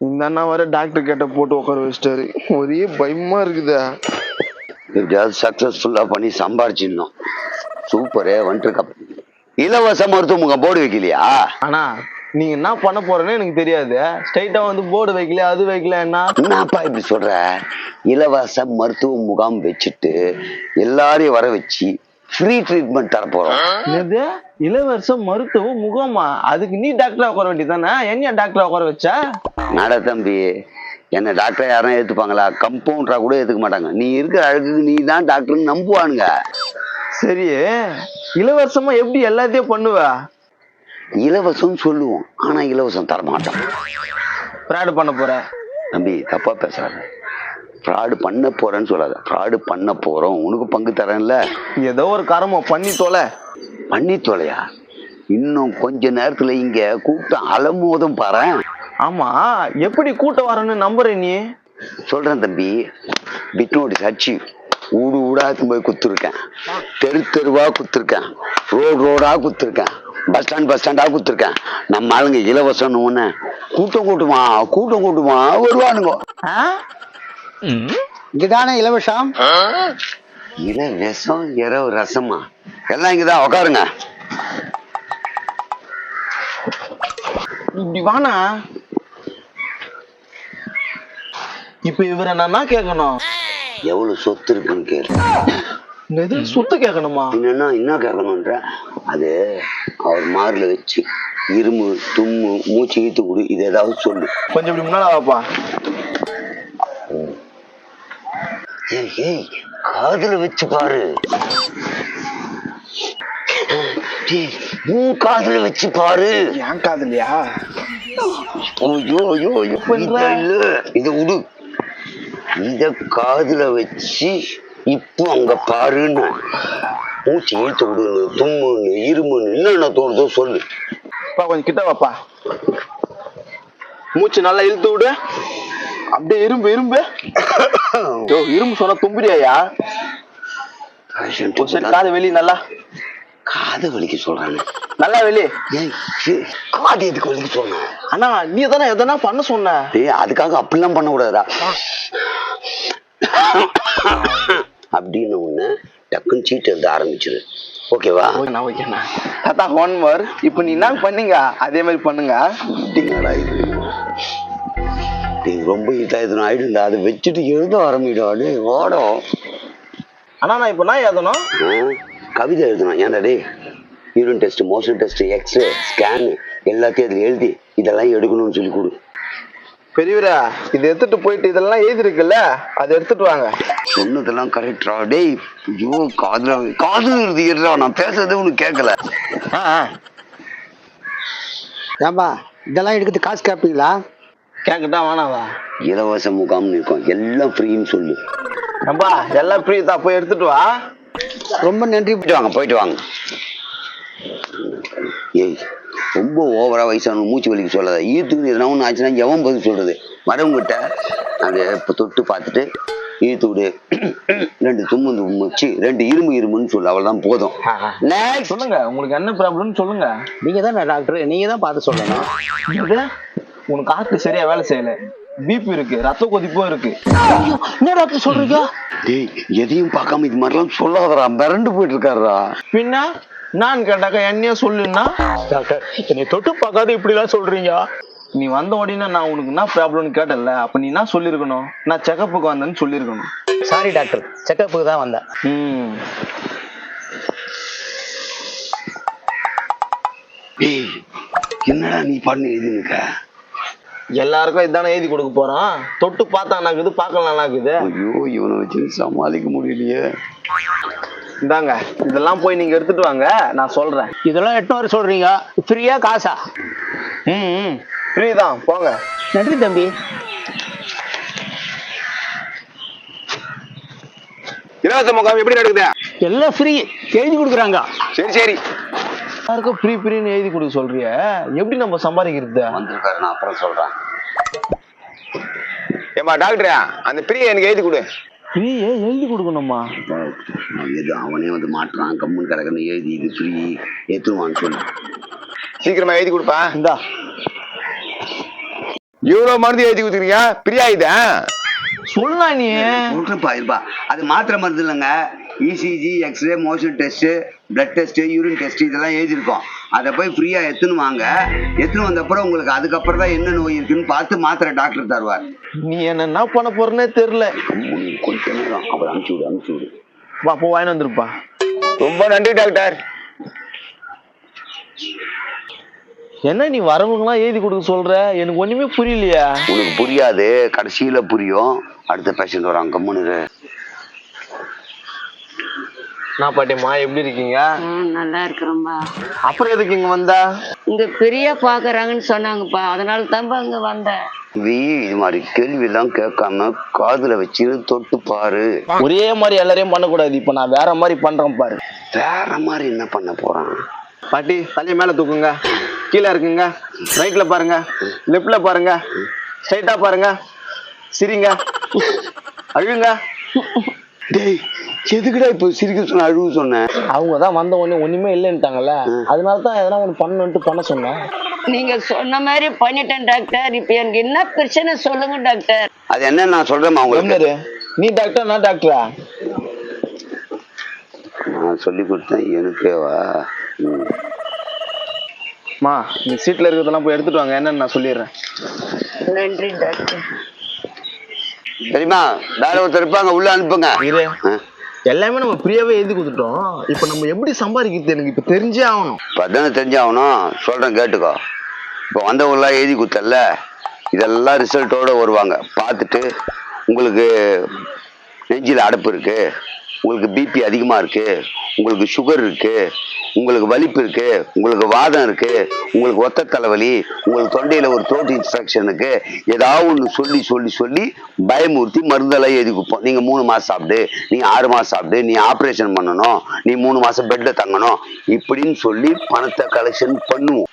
இந்த அண்ணா வர டாக்டர் கேட்ட போட்டு உட்கார வச்சிட்டாரு. ஒரே பயமா இருக்குதா. எப்படியாவது சக்சஸ்ஃபுல்லா பண்ணி சம்பாரிச்சிடணும். சூப்பரே வந்துருக்க. இலவச மருத்துவ முகாம் போர்டு வைக்கலையா? ஆனா நீங்க என்ன பண்ண போறேன்னு எனக்கு தெரியாது. ஸ்ட்ரைட்டா வந்து போர்டு வைக்கல அது வைக்கல என்னப்பா இப்படி சொல்ற? இலவச மருத்துவ முகாம் வச்சுட்டு எல்லாரையும் வர வச்சு ஃப்ரீ ட்ரீட்மெண்ட் தர போறோம். என்னது இலவச மருத்துவ முகாமா? அதுக்கு நீ டாக்டரா உட்கார வேண்டியதானே, என்ன டாக்டரா உட்கார வச்ச? நட தம்பி, என்ன டாக்டர் யாரும் ஏத்துப்பாங்களா? கம்பவுண்டரா கூட ஏத்துக்க மாட்டாங்க. நீ இருக்கிற அழகுக்கு நீ தான் டாக்டர்னு நம்புவானுங்க. சரி, இலவசமா எப்படி எல்லாத்தையும் பண்ணுவ? இலவசம் சொல்லுவோம், ஆனா இலவசம் தரமாட்டோம். ஃப்ராடு பண்ண போற? தம்பி தப்பா பேசாத. ஃப்ராடு பண்ண போறேன்னு சொல்லாத. ஃப்ராடு பண்ண போறோம், உனக்கு பங்கு தரேன்ல. ஏதோ ஒரு கர்மம் பண்ணி தொலை. பண்ணி தொலையா? இன்னும் கொஞ்ச நேரத்துல இங்க கூட்டம் அலமோதும் பாரு. ஆமா, எப்படி கூட்டம் வரணும்னு நம்புற நீ? சொல்றேன் தம்பி. பிட் நோட்டீஸ் அடிச்சு ஊடு ஊடா போய் குத்துருக்கேன், தெரு தெருவா குத்துருக்கேன், ரோடு ரோடா குத்துருக்கேன், பஸ் ஸ்டாண்டா குத்துருக்கேன். நம்ம ஆளுங்க இலவசம் ஒண்ணு கூட்டம் கூட்டுமா வருவானுங்க. இங்கதானே இலவசம்? இலவசம் இரவு ரசமா? எல்லாம் இங்கதான் உக்காருங்க. இப்படி வானா. இப்ப இவரை நான் கேட்கணும், எவ்வளவு சொத்து இருக்குன்னு கேளு. எது சொத்து கேட்கணுமா? என்னன்னா என்ன கேட்கணும்ன்ற? அது அவர் மார்ல வச்சு இருமு தும்மு மூச்சு இழுத்து கொடு, இது ஏதாவது சொல்லு. கொஞ்சம் இப்படி முன்னால வாப்பா. ஏய் காதுல வச்சு பாரு. உன் காதுல வச்சு பாரு. என் காதுலையா? இத விடு. இத காதுல வச்சு இப்போ அங்க பாருன்னு மூச்சு இழுத்து விடு. தும்முன்னு இருமுன்னு என்னென்ன தோணுதோ சொல்லு. கொஞ்சம் கிட்ட வாப்பா. மூச்சு நல்லா இழுத்து விடு. அப்படியே இரும்பு இரும்பு சொன்னா தும்புறியா? சரி, காது வெளி நல்லா. காது வலிக்க சொல்றாங்க. நல்லா வெளி. காது எதுக்கு வலிக்க சொன்ன? ஆனா நீ தானே எதனா பண்ண சொன்ன. அதுக்காக அப்படிலாம் பண்ண கூடாதா? அப்படின்னு ஒண்ணு டக்குன்னு சீட்டு எழுத ஆரம்பிச்சிரு. ஓகேவா? தாத்தா 1 more. இப்ப நீ என்ன பண்ணீங்க அதே மாதிரி பண்ணுங்க. ரொம்ப இதாயிடும் ஆயிடும்டா. அதை வச்சுட்டு எழுத ஆரம்பிடாடு ஓடும். ஆனா நான் இப்ப நான் எழுதணும், கவிதை எழுதணும். ஏன்டா டே, urine test, motion test, X-ray, scan எல்லாத்தையும் அதில் எழுதி இதெல்லாம் எடுக்கணும்னு சொல்லி கொடு. பெரியவரா இதை எடுத்துட்டு போயிட்டு இதெல்லாம் எழுதிருக்குல்ல, அதை எடுத்துட்டு வாங்க. சொன்னதெல்லாம் கரெக்டா? டேய் ஐயோ, காதுல எழுதிடுறா. நான் பேசுறது உனக்கு கேட்கல. ஏன்பா இதெல்லாம் எடுக்கிறது காசு கேட்பீங்களா? கேட்கட்டா வேணாவா? இலவச முகாம்னு இருக்கும், எல்லாம் ஃப்ரீன்னு சொல்லு. நம்பா எல்லாம் ஃப்ரீ தான், போய் எடுத்துட்டு வா. ரொம்ப நன்றி. போயிட்டு வாங்க. ஏய் ரொம்ப ஓவரா வயசான மூச்சு வலிக்க சொல்லாத. ஈத்துக்கு எதனா ஒன்று ஆச்சுன்னா எவன் பதில் சொல்றது? வரவங்கிட்ட அதை இப்போ தொட்டு பார்த்துட்டு ஈத்து விடு, 2 தும்மு வச்சு 2 இருமுன்னு சொல்லு. அவ்வளவுதான் போதும். சொல்லுங்க, உங்களுக்கு என்ன ப்ராப்ளம்னு சொல்லுங்க. நீங்க தான் டாக்டர், நீங்க தான் பார்த்து சொல்லணும். உனக்கு காத்து சரியா வேலை செய்யல, பிபி இருக்கு, ரத்த கொதிப்பும் இருக்கு. என்ன டாக்டர் சொல்றீங்க? டேய் எதையும் பார்க்காம இது மாதிரிலாம் சொல்லாதடா. மிரண்டு போயிட்டு இருக்காருடா. பின்ன நான் கேட்டாக்கா என்னைய சொல்லுன்னா, டாக்டர் என்னை தொட்டு பார்க்காத இப்படி எல்லாம் சொல்றீங்க. நீ வந்த உடனே நான் உனக்கு என்ன ப்ராப்ளம்னு கேட்டல, அப்ப நீ என்ன சொல்லிருக்கணும்? நான் செக்கப்புக்கு வந்தேன்னு சொல்லிருக்கணும். சாரி டாக்டர், செக்கப்புக்கு தான் வந்தேன். என்னடா நீ பண்ணி எழுதிருக்க? எல்லாருக்கும் இதானே எழுதி கொடுக்க போறான். தொட்டு பார்த்தா நாக்குது, பார்க்கலாம் நாக்குது. ஐயோ இவனை வச்சு சமாளிக்க முடியலையே. இந்தாங்க, இதெல்லாம் போய் நீங்க எடுத்துட்டு வாங்க, நான் சொல்றேன். இதெல்லாம் 8 வரை சொல்றீங்க, ஃப்ரீயா காசா? ஃப்ரீ தான், போங்க. நன்றி தம்பி. இலவச முகாம் எப்படி நடக்குது? எல்லாம் ஃப்ரீ, எழுதி கொடுக்குறாங்க. சரி எல்லாருக்கும் ஃப்ரீன்னு எழுதி கொடுக்க சொல்றிய, எப்படி நம்ம சம்பாதிக்கிறது? வந்திருக்காரு, நான் அப்புறம் சொல்றேன். ஏமா டாக்டரா, அந்த ஃப்ரீ எனக்கு எழுதி கொடு. ஃப்ரீயே எழுதி கொடுக்கணுமா? எது அவனே வந்து மாட்டுறான், கம்முன்னு கிடக்குன்னு எழுதி இது ஃப்ரீ ஏத்துவான்னு சொல்லு. சீக்கிரமா எழுதி கொடுப்பா. இந்தா இவ்வளவு மருந்து எழுதி கொடுத்துருக்கீங்க பிரியா இதேன் சொல்லா நீ சொல்றப்பா இருப்பா அது மாத்திரை மருந்து இல்லைங்க. ECG, x-ray, motion test, blood test, urine test இதெல்லாம் எழுதியிருக்கோம். அதை போய் ஃப்ரீயா எடுத்துன்னு வாங்க. எடுத்துன்னு வந்த அப்புறம் உங்களுக்கு அதுக்கப்புறம் தான் என்ன நோய் இருக்குன்னு பார்த்து மாத்திரை டாக்டர் தருவார். நீ என்ன பண்ண போறேன்னே தெரியல. கொஞ்ச நேரம் அப்புறம் அனுப்பிச்சு விடு. வா போ வாங்கி வந்துருப்பா. ரொம்ப நன்றி டாக்டர். என்ன நீ வரவங்களாம் எழுதி கொடுக்க சொல்ற? எனக்கு ஒண்ணுமே புரியலையா? உனக்கு புரியாது, கடைசியில புரியும். அடுத்த பேஷண்ட் வராங்க, கம்முனு. நான் பாட்டியம்மா எப்படி இருக்கீங்க? நல்லா இருக்கிறோம்பா. அப்புறம் எதுக்கு இங்க வந்தா? இங்க பெரிய பாக்குறாங்கன்னு சொன்னாங்கப்பா, அதனால தான்ப்பா இங்க வந்தேன். இது மாதிரி கேள்வி எல்லாம் கேட்காம காதுல வச்சு தொட்டு பாரு. ஒரே மாதிரி எல்லாரையும் பண்ணக்கூடாது. இப்ப நான் வேற மாதிரி பண்றேன் பாரு. வேற மாதிரி என்ன பண்ண போறான்? பாட்டி தலையை மேல தூக்குங்க. கீழே இருக்குங்க. ரைட்ல பாருங்க, லெப்ட்ல பாருங்க, ஸ்ட்ரைட்டா பாருங்க, சிரிங்க, அழுங்க. டேய் எதுக்குடா இப்போ சிரிக்க சொன்ன, அழுவு சொன்னேன்? அவங்கதான் வந்த உடனே ஒண்ணுமே இல்லைன்னுட்டாங்கல்ல, அதனாலதான் எதனா ஒண்ணு பண்ணணும்ட்டு பண்ண சொன்னேன். நீங்க சொன்ன மாதிரி பண்ணிட்டேன் டாக்டர். இப்ப எனக்கு என்ன பிரச்சனை சொல்லுங்க டாக்டர். அது என்ன நான் சொல்றேன் உங்களுக்கு. நீ டாக்டர் நான் டாக்டரா? நான் சொல்லி கொடுத்தேன் எனக்கேவா? மா நீ சீட்ல இருக்கிறதெல்லாம் போய் எடுத்துட்டு வாங்க. என்னன்னு நான் சொல்லிடுறேன். நன்றி டாக்டர். சரிம்மா, வேற ஒருத்தர் இருப்பாங்க, உள்ள அனுப்புங்க. எல்லாமே நம்ம ஃப்ரீயாவே எழுதி கொடுத்துட்டோம். இப்ப நம்ம எப்படி சம்பாதிக்கிறது எனக்கு இப்ப தெரிஞ்சே ஆகணும். பத்தானே தெரிஞ்சாகணும். சொல்றேன் கேட்டுக்கோ. இப்போ வந்தவங்களாம் எழுதி கொடுத்தல, இதெல்லாம் ரிசல்ட்டோட வருவாங்க. பார்த்துட்டு உங்களுக்கு நெஞ்சில் அடைப்பு இருக்கு, உங்களுக்கு பிபி அதிகமா இருக்கு, உங்களுக்கு சுகர் இருக்கு, உங்களுக்கு வலிப்பு இருக்கு, உங்களுக்கு வாதம் இருக்கு, உங்களுக்கு ஒத்த தலைவலி, உங்களுக்கு தொண்டையில ஒரு த்ரோட் இன்ஃபெக்ஷன் இருக்கு, ஏதாவது ஒன்று சொல்லி சொல்லி சொல்லி பயமுறுத்தி மருந்தெல்லாம் எழுதி கொடுப்போம். நீங்க 3 மாசம் சாப்பிடு, நீ 6 மாசம் சாப்பிடு, நீ ஆப்ரேஷன் பண்ணணும், நீ 3 மாசம் பெட்ல தங்கணும், இப்படின்னு சொல்லி பணத்தை கலெக்ஷன் பண்ணுவோம்.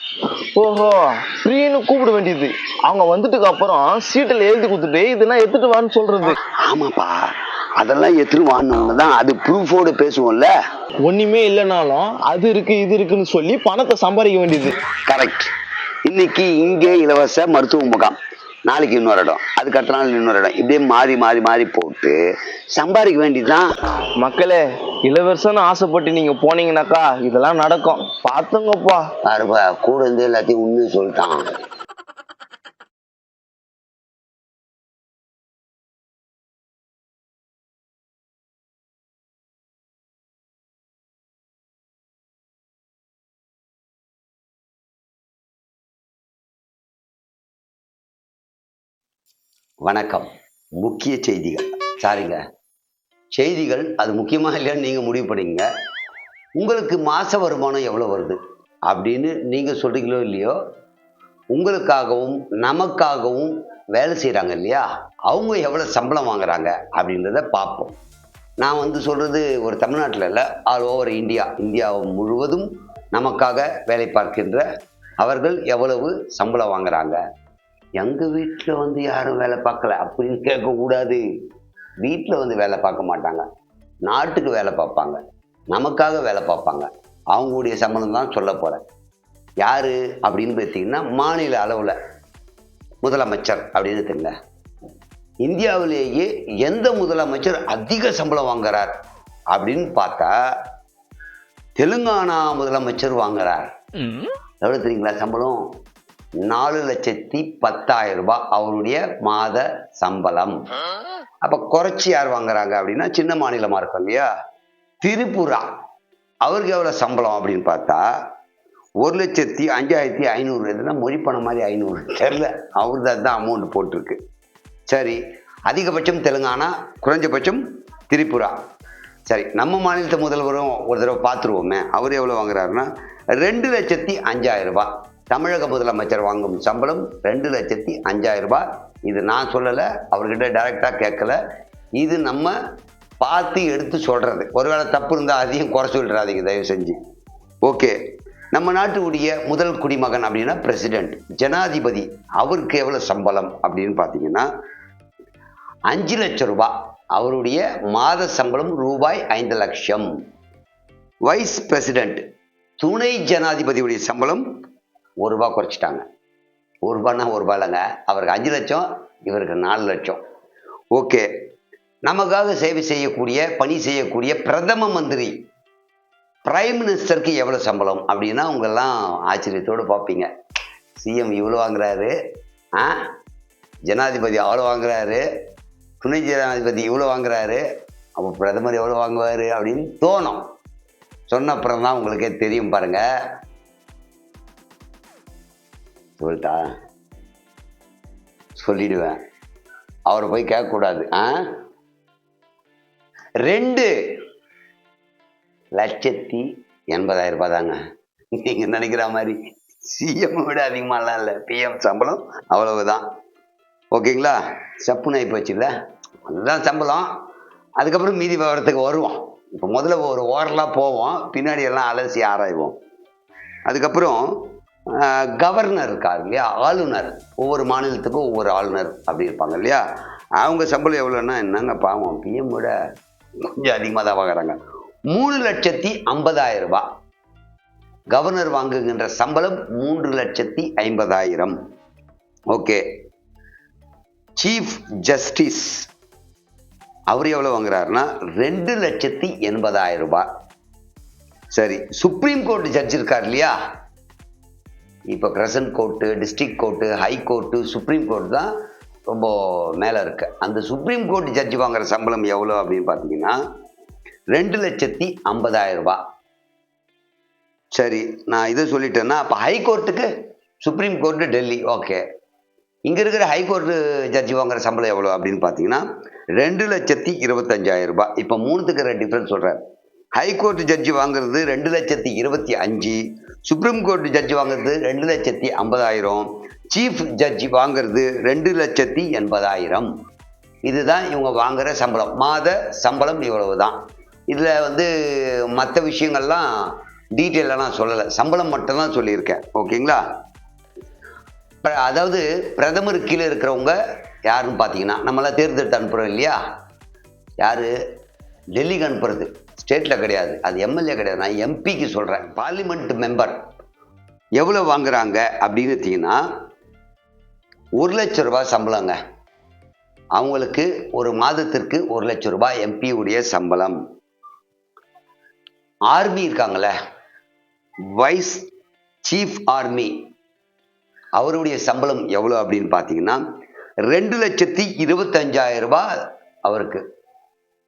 ஓஹோ, ஃப்ரீன்னு கூப்பிட வேண்டியது. அவங்க வந்துட்டுக்கு அப்புறம் சீட்டில் எழுதி கொடுத்துட்டு இதெல்லாம் எடுத்துட்டு வான்னு சொல்றது. ஆமாப்பா, அதெல்லாம் எடுத்துட்டு வான்னு தான் அது ப்ரூஃபோட பேசுவோம்ல. ஒண்ணுமே இல்லைனாலும் அது இருக்கு இது இருக்குன்னு சொல்லி பணத்தை சம்பாதிக்க வேண்டியது. கரெக்ட். இன்னைக்கு இங்கே இலவச மருத்துவ முகாம், நாளைக்கு இன்னொரு இடம், அதுக்கு அடுத்த நாள் இன்னொரு இடம், இப்படியே மாறி மாறி மாறி போட்டு சம்பாதிக்க வேண்டியதுதான். மக்களே, இளவரசன்னு ஆசைப்பட்டு நீங்க போனீங்கன்னாக்கா இதெல்லாம் நடக்கும். பாத்துங்கப்பா. பாருப்பா, கூட இருந்து எல்லாத்தையும் உண்மையை சொல்லிட்டான். வணக்கம். முக்கிய செய்திகள். சாரிங்க, செய்திகள் அது முக்கியமாக இல்லையான்னு நீங்கள் முடிவு பண்ணிங்க. உங்களுக்கு மாத வருமானம் எவ்வளோ வருது அப்படின்னு நீங்கள் சொல்கிறீங்களோ இல்லையோ, உங்களுக்காகவும் நமக்காகவும் வேலை செய்கிறாங்க இல்லையா, அவங்க எவ்வளோ சம்பளம் வாங்குறாங்க அப்படின்றத பார்ப்போம். நான் சொல்கிறது ஒரு தமிழ்நாட்டில் இல்லை, ஆல் ஓவர் இந்தியா முழுவதும் நமக்காக வேலை பார்க்கின்ற அவர்கள் எவ்வளவு சம்பளம் வாங்குறாங்க. எங்கள் வீட்டில் யாரும் வேலை பார்க்கல அப்படின்னு கேட்கக்கூடாது. வீட்டில் வேலை பார்க்க மாட்டாங்க, நாட்டுக்கு வேலை பார்ப்பாங்க, நமக்காக வேலை பார்ப்பாங்க. அவங்களுடைய சம்பளம் தான் சொல்ல போகிறேன். யார் அப்படின்னு பார்த்தீங்கன்னா, மாநில அளவில் முதலமைச்சர் அப்படின்னு தெரியல. இந்தியாவிலேயே எந்த முதலமைச்சர் அதிக சம்பளம் வாங்குறார் அப்படின்னு பார்த்தா தெலுங்கானா முதலமைச்சர் வாங்குறார். எவ்வளோ தெரியுங்களா சம்பளம்? 4,10,000 ரூபாய் அவருடைய மாத சம்பளம். அப்ப குறைச்சி யார் வாங்குறாங்க அப்படின்னா, சின்ன மாநிலமா இருக்கும் இல்லையா, திரிபுரா. அவருக்கு எவ்வளவு சம்பளம் அப்படின்னு பார்த்தா 1,05,500. எதுனா மொழி பணம் மாதிரி 500 தெரியல, அவரு தான் அமௌண்ட் போட்டிருக்கு. சரி, அதிகபட்சம் தெலுங்கானா, குறைஞ்சபட்சம் திரிபுரா. சரி, நம்ம மாநிலத்தை முதல்வரும் ஒரு தடவை பார்த்துருவோமே, அவர் எவ்வளோ வாங்குறாருன்னா 2,05,000 ரூபாய். தமிழக முதலமைச்சர் வாங்கும் சம்பளம் 2,05,000 ரூபாய். இது நான் சொல்லலை, அவர்கிட்ட டைரெக்டாக கேட்கல. இது நம்ம பார்த்து எடுத்து சொல்கிறது. ஒருவேளை தப்பு இருந்தால் அதையும் குறை சொல்லிடாதீங்க தயவு செஞ்சு. ஓகே, நம்ம நாட்டுடைய முதல் குடிமகன் அப்படின்னா பிரசிடென்ட், ஜனாதிபதி. அவருக்கு எவ்வளோ சம்பளம் அப்படின்னு பார்த்தீங்கன்னா 5 லட்சம் ரூபாய். அவருடைய மாத சம்பளம் ரூபாய் 5 லட்சம். வைஸ் பிரசிடென்ட், துணை ஜனாதிபதியுடைய சம்பளம் 1 ரூபாய் குறைச்சிட்டாங்க. ₹1 ₹1 இல்லைங்க. அவருக்கு 5 லட்சம், இவருக்கு 4 லட்சம். ஓகே, நமக்காக சேவை செய்யக்கூடிய பணி செய்யக்கூடிய பிரதம மந்திரி பிரைம் மினிஸ்டருக்கு எவ்வளோ சம்பளம் அப்படின்னா உங்கெல்லாம் ஆச்சரியத்தோடு பார்ப்பீங்க. சிஎம் இவ்வளோ வாங்குறாரு, ஜனாதிபதி அவ்வளோ வாங்குறாரு, துணை ஜனாதிபதி இவ்வளோ வாங்குறாரு, அப்போ பிரதமர் எவ்வளோ வாங்குவார் அப்படின்னு தோணும். சொன்ன அப்புறம் தான் உங்களுக்கே தெரியும் பாருங்க. சொல்லிட்டா சொல்லிடுவேன், அவரை போய் கேட்கக்கூடாது. 2,80,000 தாங்க. நீங்க நினைக்கிற மாதிரி சிஎம் விட அதிகமாலாம் இல்லை. பிஎம் சம்பளம் அவ்வளவுதான். ஓகேங்களா? சப்புன்னு ஆகி போச்சுல்ல, அதுதான் சம்பளம். அதுக்கப்புறம் மீதி விவரத்துக்கு வருவோம். இப்போ முதல்ல ஒரு ஓரலாக போவோம், பின்னாடி எல்லாம் அலசி ஆராய்வோம். அதுக்கப்புறம் கவர்னர் இருக்கார் இல்லையா, ஆளுநர். ஒவ்வொரு மாநிலத்துக்கும் ஒவ்வொரு ஆளுநர் அப்படி இருப்பாங்க இல்லையா. அவங்க சம்பளம் எவ்வளோன்னா என்னங்க பாவம், பிஎம் விட கொஞ்சம் அதிகமாக தான் வாங்குறாங்க. 3,50,000 கவர்னர் வாங்குகின்ற சம்பளம் 3,50,000. ஓகே, சீஃப் ஜஸ்டிஸ் அவர் எவ்வளோ வாங்குறாருன்னா 2,80,000. சரி, சுப்ரீம் கோர்ட் ஜட்ஜ் இருக்கார் இல்லையா, இப்போ crescent court, district court, high court, supreme court தான் ரொம்ப மேலே இருக்கு. அந்த சுப்ரீம் கோர்ட் ஜட்ஜி வாங்குற சம்பளம் எவ்வளோ அப்படின்னு பார்த்தீங்கன்னா 2,50,000. சரி, நான் இதை சொல்லிட்டேன்னா அப்போ ஹை கோர்ட்டுக்கு, சுப்ரீம் கோர்ட்டு டெல்லி. ஓகே, இங்கே இருக்கிற ஹை கோர்ட்டு ஜட்ஜி வாங்குற சம்பளம் எவ்வளோ அப்படின்னு பார்த்தீங்கன்னா 2,25,000. இப்போ மூணுத்துக்கு இருக்கிற டிஃப்ரென்ஸ் சொல்கிறேன். ஹை கோர்ட் ஜட்ஜி வாங்குறது 2,25,000, சுப்ரீம் கோர்ட் ஜட்ஜி வாங்குறது 2,50,000, சீஃப் ஜட்ஜி வாங்குறது 2,80,000. இதுதான் இவங்க வாங்குற சம்பளம். மாத சம்பளம் இவ்வளவு தான். இதில் மற்ற விஷயங்கள்லாம் டீட்டெயிலாக நான் சொல்லலை, சம்பளம் மட்டும்தான் சொல்லியிருக்கேன். ஓகேங்களா? அதாவது பிரதமர் கீழே இருக்கிறவங்க யாருன்னு பார்த்தீங்கன்னா, நம்மளாம் தேர்ந்தெடுத்து அனுப்புகிறோம் இல்லையா, யார் டெல்லிக்கு அனுப்புறது, ஸ்டேட்டில் கிடையாது, அது எம்எல்ஏ கிடையாது, நான் எம்பிக்கு சொல்கிறேன். பார்லிமெண்ட் மெம்பர் எவ்வளோ வாங்குறாங்க அப்படின்னு பார்த்தீங்கன்னா 1,00,000 சம்பளங்க. அவங்களுக்கு ஒரு மாதத்திற்கு 1,00,000 எம்பி உடைய சம்பளம். ஆர்மி இருக்காங்களே, வைஸ் சீஃப் ஆர்மி, அவருடைய சம்பளம் எவ்வளோ அப்படின்னு பார்த்தீங்கன்னா 2,25,000 அவருக்கு.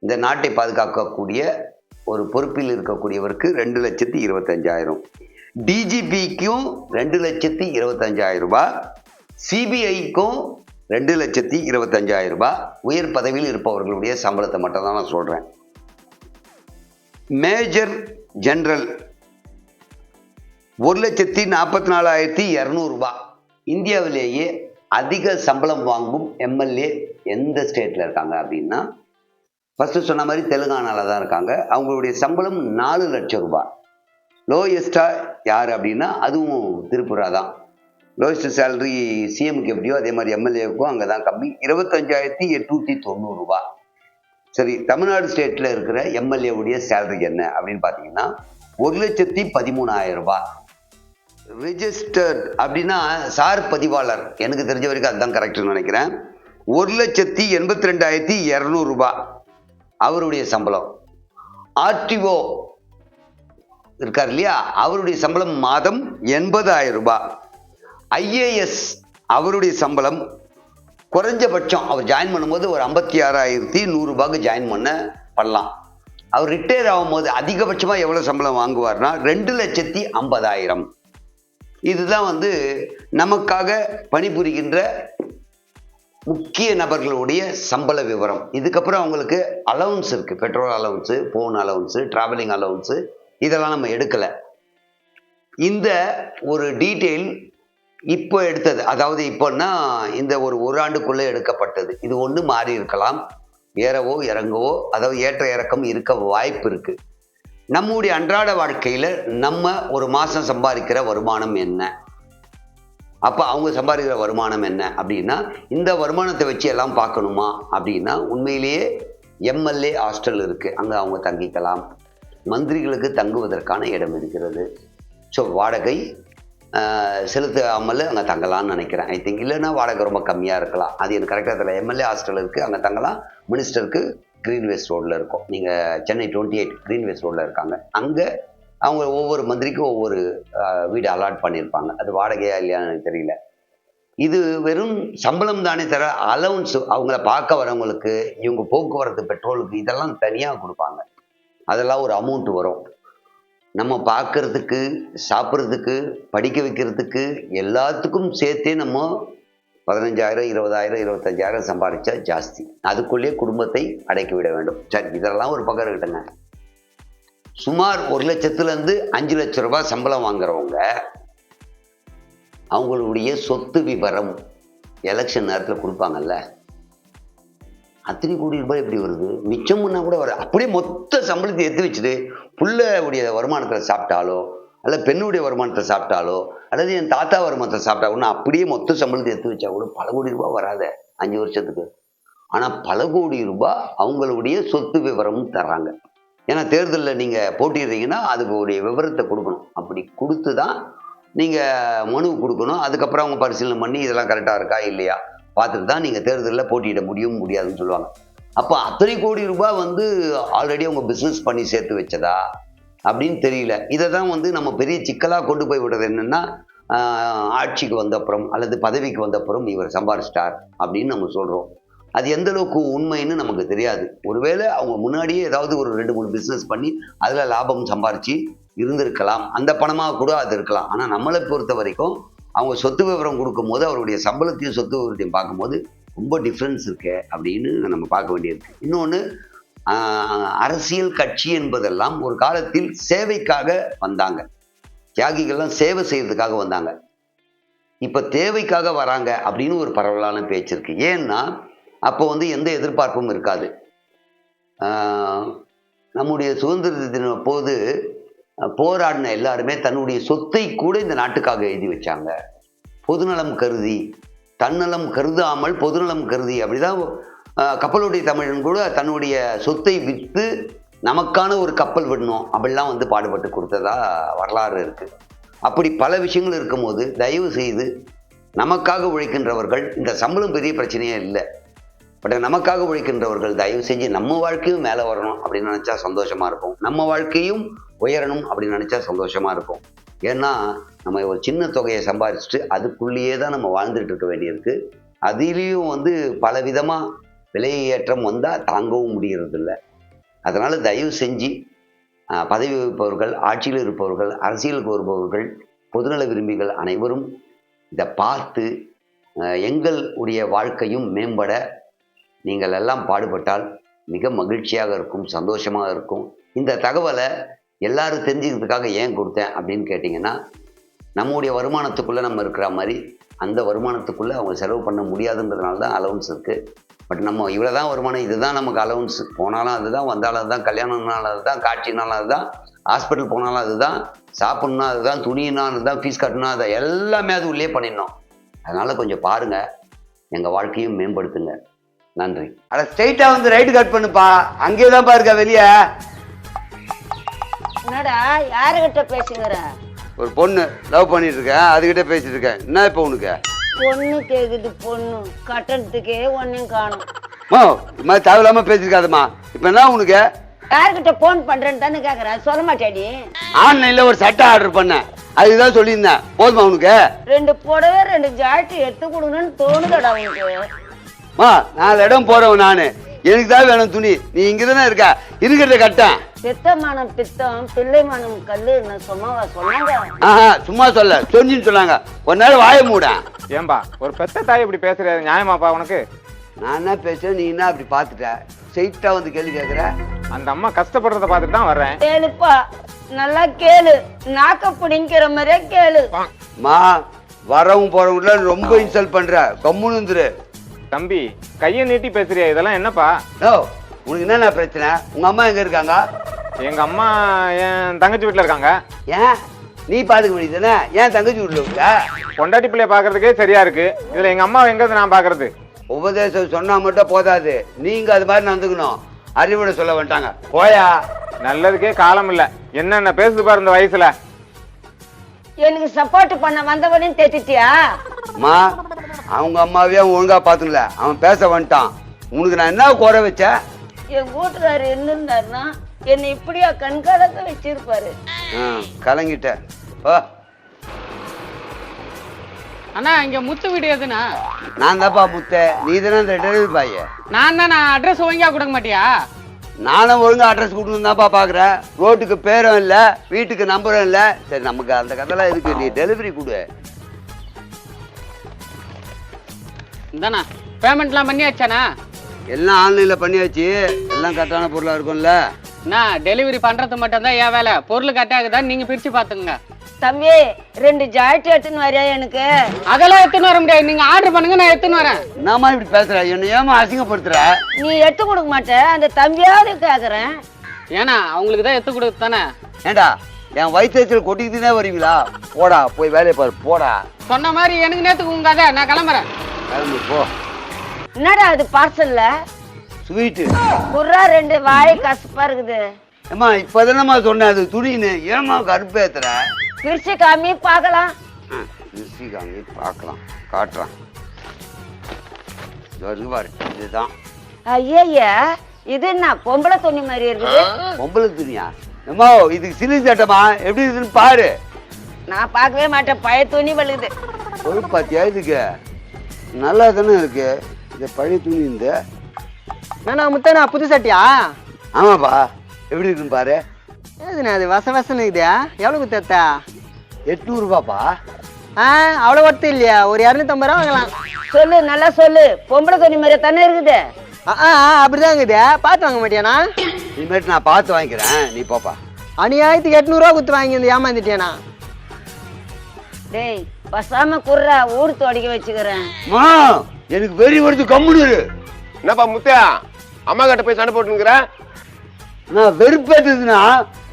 இந்த நாட்டை பாதுகாக்கக்கூடிய ஒரு பொறுப்பில் இருக்கக்கூடியவருக்கு 2,25,000. டிஜிபிக்கும் 2,25,000, சிபிஐக்கும் 2,25,000. உயர் பதவியில் இருப்பவர்களுடைய சம்பளத்தை மட்டும் தான் நான் சொல்கிறேன். Major general 1,44,200. இந்தியாவிலேயே அதிக சம்பளம் வாங்கும் எம்எல்ஏ எந்த ஸ்டேட்டில் இருக்காங்க அப்படின்னா, ஃபஸ்ட்டு சொன்ன மாதிரி தெலுங்கானாவில் தான் இருக்காங்க. அவங்களுடைய சம்பளம் 4 லட்சம் ரூபாய். லோயஸ்ட்டாக யார் அப்படின்னா அதுவும் திரிபுரா தான். லோயஸ்ட் சேலரி சிஎம்க்கு எப்படியோ அதே மாதிரி எம்எல்ஏவுக்கும் அங்கே தான் கம்மி, 25,890 சரி, தமிழ்நாடு ஸ்டேட்டில் இருக்கிற எம்எல்ஏவுடைய சேலரி என்ன அப்படின்னு பார்த்தீங்கன்னா 1,13,000. ரிஜிஸ்டர்ட் அப்படின்னா சார் பதிவாளர், எனக்கு தெரிஞ்ச வரைக்கும் அதுதான் கரெக்டுன்னு நினைக்கிறேன். 1,82,200 அவருடைய சம்பளம். ஆர்டிஓ இருக்கார் இல்லையா, அவருடைய சம்பளம் மாதம் 80,000. ஐஏஎஸ் அவருடைய சம்பளம் குறைஞ்சபட்சம் அவர் ஜாயின் பண்ணும்போது ஒரு 56,100 ஜாயின் பண்ணலாம். அவர் ரிட்டையர் ஆகும்போது அதிகபட்சமாக எவ்வளோ சம்பளம் வாங்குவார்னா 2,50,000. இதுதான் நமக்காக பணிபுரிகின்ற முக்கிய நபர்களுடைய சம்பள விவரம். இதுக்கப்புறம் அவங்களுக்கு அலவுன்ஸ் இருக்குது, பெட்ரோல் அலவுன்ஸு, ஃபோன் அலவுன்ஸு, ட்ராவலிங் அலவுன்ஸு, இதெல்லாம் நம்ம எடுக்கலை. இந்த ஒரு டீட்டெயில் இப்போ எடுத்தது, அதாவது இப்போன்னா இந்த ஒரு ஆண்டுக்குள்ளே எடுக்கப்பட்டது. இது ஒன்று மாறி இருக்கலாம், ஏறவோ இறங்கவோ, அதாவது ஏற்ற இறக்கம் இருக்க வாய்ப்பு இருக்குது. நம்முடைய அன்றாட வாழ்க்கையில் நம்ம ஒரு மாதம் சம்பாதிக்கிற வருமானம் என்ன, அப்போ அவங்க சம்பாதிக்கிற வருமானம் என்ன அப்படின்னா, இந்த வருமானத்தை வச்சு எல்லாம் பார்க்கணுமா அப்படின்னா உண்மையிலேயே எம்எல்ஏ ஹாஸ்டல் இருக்குது, அங்கே அவங்க தங்கிக்கலாம். மந்திரிகளுக்கு தங்குவதற்கான இடம் இருக்கிறது. ஸோ வாடகை, செலுத்தாமல் அங்கே தங்கலாம்னு நினைக்கிறேன். I think. இல்லைன்னா வாடகை ரொம்ப கம்மியாக இருக்கலாம். அது எனக்கு கரெக்டாக தெரியல. எம்எல்ஏ ஹாஸ்டல் இருக்குது, அங்கே தங்கலாம். மினிஸ்டருக்கு க்ரீன் வேஸ்ட் ரோடில் இருக்கும். நீங்கள் சென்னை 28 க்ரீன் வேஸ்ட் ரோடில் இருக்காங்க. அங்கே அவங்க ஒவ்வொரு மந்திரிக்கும் ஒவ்வொரு வீடு அலாட் பண்ணியிருப்பாங்க. அது வாடகையா இல்லையான்னு எனக்கு தெரியல. இது வெறும் சம்பளம் தானே தர, அலவுன்ஸ் அவங்கள பார்க்க வரவங்களுக்கு, இவங்க போக்குவரத்து, பெட்ரோலுக்கு இதெல்லாம் தனியாக கொடுப்பாங்க. அதெல்லாம் ஒரு அமௌண்ட் வரும். நம்ம பார்க்கறதுக்கு, சாப்பிட்றதுக்கு, படிக்க வைக்கிறதுக்கு எல்லாத்துக்கும் சேர்த்தே நம்ம 15,000, 20,000, 25,000 சம்பாதிச்சா ஜாஸ்தி. அதுக்குள்ளேயே குடும்பத்தை அடக்கி விட வேண்டும். சரி, இதெல்லாம் ஒரு பக்கம் இருக்கட்டுங்க. சுமார் 1 லட்சத்துலேருந்து 5 லட்ச ரூபாய் சம்பளம் வாங்குறவங்க அவங்களுடைய சொத்து விவரம் எலெக்ஷன் நேரத்தில் கொடுப்பாங்கல்ல, அத்தனை கோடி ரூபாய் எப்படி வருது? மிச்சம்னா கூட வர அப்படியே மொத்த சம்பளத்தை எடுத்து வச்சுட்டு புள்ளையுடைய வருமானத்தில் சாப்பிட்டாலோ, அல்ல பெண்ணுடைய வருமானத்தை சாப்பிட்டாலோ, அல்லது என் தாத்தா வருமானத்தை சாப்பிட்டா கூட அப்படியே மொத்த சம்பளத்தை எடுத்து வச்சா கூட பல கோடி ரூபாய் வராத 5 வருஷத்துக்கு. ஆனால் பல கோடி ரூபாய் அவங்களுடைய சொத்து விவரமும் தர்றாங்க. ஏன்னா தேர்தலில் நீங்கள் போட்டிடுறீங்கன்னா அதுக்குடைய விவரத்தை கொடுக்கணும். அப்படி கொடுத்து தான் நீங்கள் மனு கொடுக்கணும். அதுக்கப்புறம் அவங்க பரிசீலனை பண்ணி இதெல்லாம் கரெக்டாக இருக்கா இல்லையா பார்த்துட்டு தான் நீங்கள் தேர்தலில் போட்டியிட முடியாதுன்னு சொல்லுவாங்க. அப்போ அத்தனை கோடி ரூபாய் ஆல்ரெடி அவங்க பிஸ்னஸ் பண்ணி சேர்த்து வச்சதா அப்படின்னு தெரியல. இதை தான் நம்ம பெரிய சிக்கலாக கொண்டு போய் விடுறது என்னென்னா, ஆட்சிக்கு வந்தப்புறம் அல்லது பதவிக்கு வந்தப்புறம் இவர் சம்பாரிச்சிட்டார் அப்படின்னு நம்ம சொல்கிறோம். அது எந்த அளவுக்கு உண்மைன்னு நமக்கு தெரியாது. ஒருவேளை அவங்க முன்னாடியே ஏதாவது ஒரு 2-3 பிஸ்னஸ் பண்ணி அதில் லாபம் சம்பாரித்து இருந்திருக்கலாம். அந்த பணமாக கூட அது இருக்கலாம். ஆனால் நம்மளை பொறுத்த வரைக்கும் அவங்க சொத்து விவரம் கொடுக்கும்போது அவருடைய சம்பளத்தையும் சொத்து விவரத்தையும் பார்க்கும்போது ரொம்ப டிஃப்ரென்ஸ் இருக்கு அப்படின்னு நம்ம பார்க்க வேண்டியிருக்கு. இன்னொன்று, அரசியல் கட்சி என்பதெல்லாம் ஒரு காலத்தில் சேவைக்காக வந்தாங்க. தியாகிகள்லாம் சேவை செய்யறதுக்காக வந்தாங்க. இப்போ தேவைக்காக வராங்க அப்படின்னு ஒரு பரவலான பேச்சு இருக்கு. ஏன்னா அப்போ எந்த எதிர்பார்ப்பும் இருக்காது. நம்முடைய சுதந்திர தின போது போராடின எல்லாருமே தன்னுடைய சொத்தை கூட இந்த நாட்டுக்காக எழுதி வச்சாங்க. பொதுநலம் கருதி, தன்னலம் கருதாமல் பொதுநலம் கருதி. அப்படிதான் கப்பலுடைய தமிழன் கூட தன்னுடைய சொத்தை விற்று நமக்கான ஒரு கப்பல் விடணும் அப்படிலாம் பாடுபட்டு கொடுத்ததா வரலாறு இருக்கு. அப்படி பல விஷயங்கள் இருக்கும்போது தயவு செய்து நமக்காக உழைக்கின்றவர்கள், இந்த சம்பளம் பெரிய பிரச்சனையே இல்லை, பட் நமக்காக உழைக்கின்றவர்கள் தயவு செஞ்சு நம்ம வாழ்க்கையும் மேலே வரணும் அப்படின்னு நினச்சா சந்தோஷமாக இருக்கும். நம்ம வாழ்க்கையும் உயரணும் அப்படின்னு நினச்சா சந்தோஷமாக இருக்கும். ஏன்னா நம்ம ஒரு சின்ன தொகையை சம்பாதிச்சுட்டு அதுக்குள்ளேயே தான் நம்ம வாழ்ந்துட்டு இருக்க வேண்டியிருக்கு. அதிலையும் பல விதமாக விலையேற்றம் வந்தால் தாங்கவும் முடியறதில்ல. அதனால் தயவு செஞ்சு பதவி வகிப்பவர்கள், ஆட்சியில் இருப்பவர்கள், அரசியலுக்கு வருபவர்கள், பொதுநல விரும்பிகள் அனைவரும் இதை பார்த்து எங்களுடைய வாழ்க்கையும் மேம்பட நீங்கள் எல்லாம் பாடுபட்டால் மிக மகிழ்ச்சியாக இருக்கும், சந்தோஷமாக இருக்கும். இந்த தகவலை எல்லாரும் தெரிஞ்சுக்கிறதுக்காக ஏன் கொடுத்தேன் அப்படின்னு கேட்டிங்கன்னா, நம்முடைய வருமானத்துக்குள்ளே நம்ம இருக்கிற மாதிரி அந்த வருமானத்துக்குள்ளே அவங்க செலவு பண்ண முடியாதுன்றதுனால தான் அலவன்ஸ் இருக்குது. பட் நம்ம இவ்வளோ தான் வருமானம், இதுதான் நமக்கு அலவன்ஸ். போனாலும் அதுதான், வந்தாலும் அதுதான், கல்யாணம்னாலும் அதுதான், காட்சினாலும் அதுதான், ஹாஸ்பிட்டல் போனாலும் அதுதான், சாப்பிட்ணுன்னா அதுதான், துணினா அதுதான், ஃபீஸ் கட்டணும் அதை எல்லாமே அது உள்ளே பண்ணிடணும். அதனால் கொஞ்சம் பாருங்கள், எங்கள் வாழ்க்கையும் மேம்படுத்துங்க. நன்றி. அட ஸ்ட்ரைட்டா ரைட் கட் பண்ணுப்பா, அங்கே தான் பாருங்க வெளியே. என்னடா யாருகிட்ட பேசுகிற? ஒரு பொண்ணு லவ் பண்ணிட்டு இருக்கேன், அதுகிட்ட பேசிட்டு இருக்கேன். என்ன இப்போ உனக்கு? பொண்ணு கேக்குது, பொண்ணு கட்டணத்துக்கே ஒன்னையும் காணும். இது மாதிரி தேவையில்லாம பேசிருக்காதுமா. இப்ப என்ன உனக்கு? யாருக்கிட்ட போன் பண்றேன்னு தானே கேக்குற, சொல்ல மாட்டேடி. ஆன்லைன்ல ஒரு சட்டை ஆர்டர் பண்ணேன், அதுதான் சொல்லியிருந்தேன். போதுமா உனக்கு? 2 புடவை 2 ஜாக்கெட் எடுத்து கொடுங்கன்னு தோணுதடா உனக்கு? நான் இடம் போறவன் நானு, எனக்கு தான் வேணும் துணி. நீ இங்கதானே இருக்க, இருக்கிறத கட்டேன். பித்தமானம் பித்தம், பிள்ளை மானம் கல்லு, சும்மாவா சொன்னாங்க? சும்மா சொல்ல, சொஞ்சின்னு சொன்னாங்க. ஒரு நேரம் வாய மூட. ஏன்பா ஒரு பெத்த தாய் இப்படி பேசுறாரு, நியாயமாப்பா உனக்கு? நான் என்ன பேசுறேன், நீ என்ன அப்படி பாத்துட்ட? ஸ்ட்ரைட்டா கேள்வி கேக்குற? அந்த அம்மா கஷ்டப்படுறத பார்த்துட்டு தான் வர்றேன். கேளுப்பா, நல்லா கேளு, நாக்க பிடிங்கிற மாதிரியே கேளு. மா, வரவும் போறவங்கள ரொம்ப இன்சல்ட் பண்ற, கம்முன்னு வந்துரு. தம்பி கையை நீட்டி பேசுறியா, இதெல்லாம் என்னப்பா? உனக்கு என்னென்ன பிரச்சனை? உங்க அம்மா எங்க இருக்காங்க? எங்க அம்மா என் தங்கச்சி வீட்டுல இருக்காங்க. ஏன் நீ பாத்துக்க வேண்டியதுதானே? ஏன் தங்கச்சி வீட்டுல இருக்க? பொண்டாட்டி பிள்ளைய பாக்குறதுக்கே சரியா இருக்கு, இதுல எங்க அம்மா எங்க நான் பாக்குறது? உபதேசம் சொன்னா மட்டும் போதாது, நீங்க அது மாதிரி நடந்துக்கணும். அறிவுரை சொல்ல வேண்டாங்க, போயா. நல்லதுக்கே காலம் இல்ல, என்னென்ன பேசுது பாரு இந்த வயசுல. எனக்கு சப்போர்ட் பண்ண வந்தவனையும் தேத்திட்டியா? அம்மா அவங்க அம்மாவே அவன் ஒழுங்கா பாத்துக்கல, அவன் பேச வந்துட்டான். உனக்கு நான் என்ன குறை வச்சேன்? என் வீட்டுக்காரர் இருந்திருந்தாருன்னா என்னை இப்படியா கண்காலத்தை வச்சிருப்பாரு. கலங்கிட்ட. ஓ அண்ணா இங்க முத்து வீடு எதுனா? நான் தான்ப்பா முத்த, நீ தானே அந்த டெலிவரி பாய். நான் அட்ரஸ் ஒழுங்கா கொடுக்க மாட்டியா? நானும் ஒழுங்கா அட்ரஸ் கொடுக்கணும் தான்ப்பா பாக்குறேன். ரோட்டுக்கு பேரும் இல்ல, வீட்டுக்கு நம்பரும் இல்ல. சரி நமக்கு அந்த கதைலாம் இருக்கு, நீ டெலிவரி கொடு. இந்தாண்ணா பேமெண்ட்லாம் பண்ணியாச்சாண்ணா? எல்லாம் ஆன்லைன்ல பண்ணியாச்சு, எல்லாம் கரெக்டான பொருளா இருக்கும்ல. அண்ணா டெலிவரி பண்றது மட்டும் தான் என் வேலை, பொருள் கரெக்டாகுதான் நீங்க பிரிச்சு பாத்துங்க. தம்பி 2 ஜாக்கெட் எடுத்துன்னு வரியா எனக்கு? அதெல்லாம் எடுத்துன்னு வர முடியாது, நீங்க ஆர்டர் பண்ணுங்க, நான் எடுத்துன்னு வரேன். என்னம்மா இப்படி பேசுற? என்ன ஏமா அசிங்கப்படுத்துற? நீ எடுத்து கொடுக்க மாட்ட, அந்த தம்பியாவது கேக்குறேன். ஏன்னா அவங்களுக்கு தான் எடுத்து கொடுத்து தானே. ஏண்டா என் வயிற்றுச்சல் கொட்டிக்கிட்டுனே வருவீங்களா? போடா போய் வேலையை பாரு, போடா. சொன்ன மாதிரி எனக்கு நேத்துக்கு உங்க கதை, நான் கிளம்புறேன். கிளம்பு போ. என்னடா அது பார்சல்ல? ஸ்வீட்டு. குர்ரா 2 வாய் கசப்பா இருக்குது. ஏம்மா இப்பதானம்மா சொன்னேன் அது துணின்னு, ஏமா கருப்பேத்துற? பிரிச்சு காமி பார்க்கலாம். காமி பார்க்கலாம், காட்டுறான். பாரு இதுதான். ஐயா இது என்ன பொம்பளை துணி மாதிரி இருக்குது? பொம்பளை துணியா? ஏம்மா இதுக்கு சிலி சட்டமா எப்படி இருக்குன்னு பாரு. நான் பார்க்கவே மாட்டேன், பழைய துணி வலுகுது. ஒரு பாத்தியா இதுக்கு நல்லா தானே இருக்கு, இந்த பழைய துணி. இந்த நான் முத்தண்ணா புது சட்டியா? ஆமாப்பா, எப்படி இருக்குன்னு பாரு. ஏதுண்ணா அது வச வசன்னு இருக்குதா? எவ்வளோ குத்தா? 800 ரூபாப்பா. அவ்வளோ ஒர்த்து இல்லையா? ஒரு 250 ரூபா வாங்கலாம். சொல்லு நல்லா சொல்லு, பொம்பளை துணி மாதிரி தானே இருக்குது. அப்படிதான் இருக்குது, பார்த்து வாங்க மாட்டியாண்ணா? இனிமேட்டு நான் பார்த்து வாங்கிக்கிறேன், நீ போப்பா. அநியாயத்துக்கு 800 ரூபா குத்து வாங்கி வந்து ஏமாந்துட்டியாண்ணா? டேய் பசாம குர்ரா, ஊடு தொடக்க வச்சுக்கிறேன். எனக்கு வெறி வருது, கம்முனு. என்னப்பா முத்தையா, அம்மா கிட்ட போய் சண்டை போட்டுங்கிற? நான் வெறுப்பேற்றுதுன்னா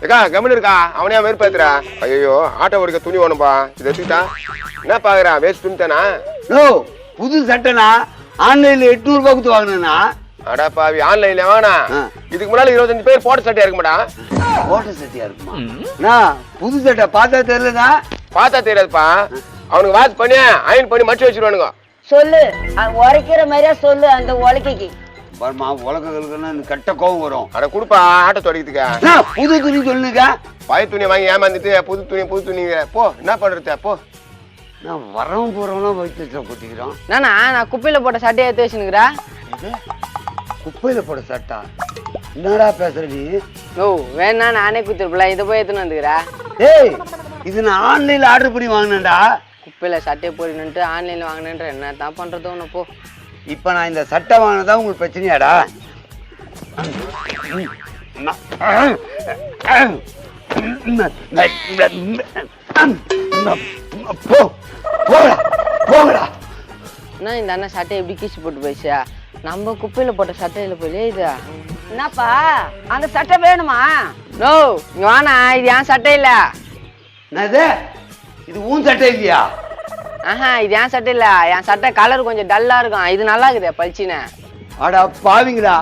ஏக்கா கம்முனு இருக்கா, அவனையா வெறுப்பேத்துறா? ஐயோ ஆட்டோ ஓடிக்க துணி வேணும்பா, இதை எடுத்துக்கிட்டா என்ன பாக்குறா? வேஸ்ட் துணி தானா? நோ புது சட்டைனா ஆன்லைன்ல 800 ரூபாய் கொடுத்து வாங்கினா. அடா பாவி, ஆன்லைன்ல வாங்கினா இதுக்கு முன்னால 25 பேர் போட்ட சட்டையா இருக்க மாட்டா? போட்ட சட்டையா இருக்குமா? புது சட்டை பார்த்தா தெரியலதா? பார்த்தா தெரியாதுப்பா, அவனுக்கு வாஷ் பண்ணி அயன் பண்ணி மடிச்சு வச்சிருவானுங்க. சொல்லு, உரைக்கிற மாதிரியா சொல்லு. அந்த உலக்கைக்கு வருமா உலகங்களுக்கு கட்ட கோவம் வரும். அட குடுப்பா ஆட்டோ தொடக்கிறதுக்கா. புது துணி சொல்லுங்க. பழைய துணி வாங்கி ஏமாந்துட்டு புது துணி போ, என்ன பண்றது போ. நான் வரவும் போறவங்களாம் வயிற்று கொட்டிக்கிறோம். நான் குப்பையில போட்ட சட்டையை எடுத்து வச்சுனுக்குறா. குப்பையில போட்ட சட்டா? என்னடா பேசுற நீ? ஓ வேணா நானே குத்துருப்பல, இதை போய் எடுத்துன்னு வந்துக்கிறா. ஏய் இது நான் ஆன்லைன்ல ஆர்டர் பண்ணி வாங்கினேன்டா. குப்பையில சட்டையை போடணுன்ட்டு ஆன்லைன்ல வாங்கினேன்ற என்ன தான் பண்றது ஒன்று போ. இப்ப நான் இந்த சட்டை வாங்கினதா உங்களுக்கு பிரச்சனையாடா? என்ன இந்த அண்ணன் சட்டையை எப்படி கீச்சு போட்டு போயிச்சா? நம்ம குப்பையில போட்ட சட்டையில போய் இது என்னப்பா அந்த சட்டை வேணுமா? நோ இங்க வாண்ணா, இது என் சட்டை இல்ல. இது உன் சட்டை இல்லையா? இது என் சட்டை இல்ல, என் சட்டை கலர் கொஞ்சம் டல்லா இருக்கும், இது நல்லா இருக்குது பளிச்சின்னு. அடா பாவிங்களா,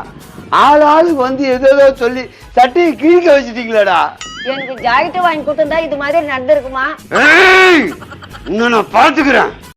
ஆளுக்கு வந்து ஏதோ சொல்லி சட்டையை கிழிக்க வச்சுட்டீங்களாடா. எனக்கு ஜாக்கெட் வாங்கி கொடுத்துருந்தா இது மாதிரி நடந்திருக்குமா? இன்னும் நான் பாத்துக்கிறேன்.